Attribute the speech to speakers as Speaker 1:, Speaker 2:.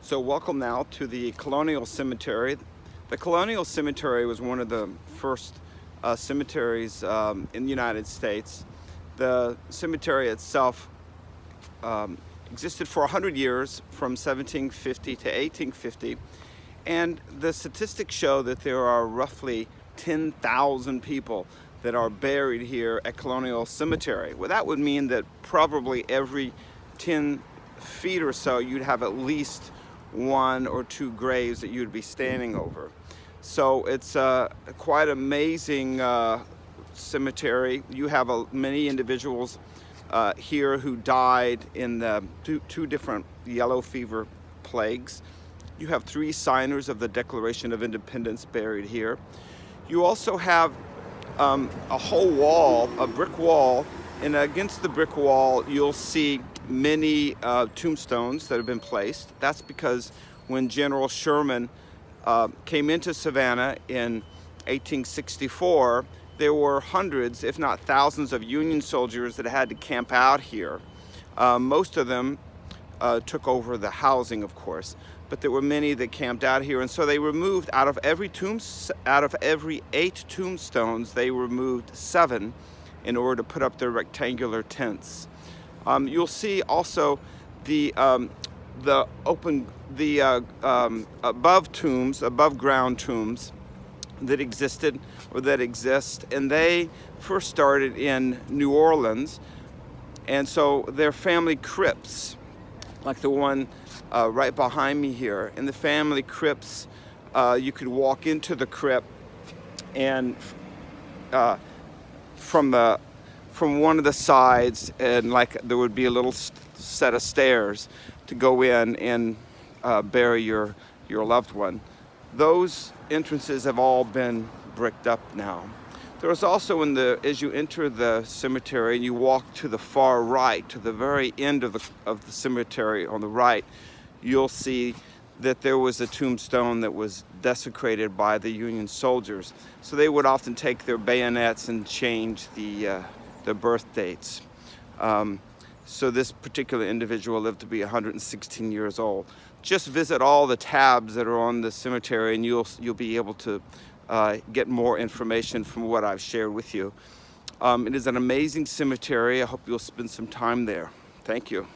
Speaker 1: So welcome now to the Colonial Cemetery. The Colonial Cemetery was one of the first cemeteries in the United States. The cemetery itself existed for 100 years, from 1750 to 1850, and the statistics show that there are roughly 10,000 people that are buried here at Colonial Cemetery. Well, that would mean that probably every 10 feet or so you'd have at least one or two graves that you'd be standing over. So it's a quite amazing cemetery. You have many individuals here who died in the two different yellow fever plagues. You have 3 signers of the Declaration of Independence buried here. You also have a whole wall, a brick wall, and against the brick wall you'll see many tombstones that have been placed. That's because when General Sherman came into Savannah in 1864, there were hundreds, if not thousands, of Union soldiers that had to camp out here. Most of them took over the housing, of course, but there were many that camped out here, and so they removed out of every 8 tombstones, they removed 7 in order to put up their rectangular tents. You'll see also the above ground tombs that existed or that exist, and they first started in New Orleans, and so they're family crypts, like the one right behind me here. In the family crypts, you could walk into the crypt, and from one of the sides, and like there would be a little set of stairs to go in and bury your loved one. Those entrances have all been bricked up now. There is also, as you enter the cemetery and you walk to the far right, to the very end of the cemetery on the right, you'll see that there was a tombstone that was desecrated by the Union soldiers. So they would often take their bayonets and change the birth dates. So this particular individual lived to be 116 years old. Just visit all the tabs that are on the cemetery, and you'll be able to get more information from what I've shared with you. It is an amazing cemetery. I hope you'll spend some time there. Thank you.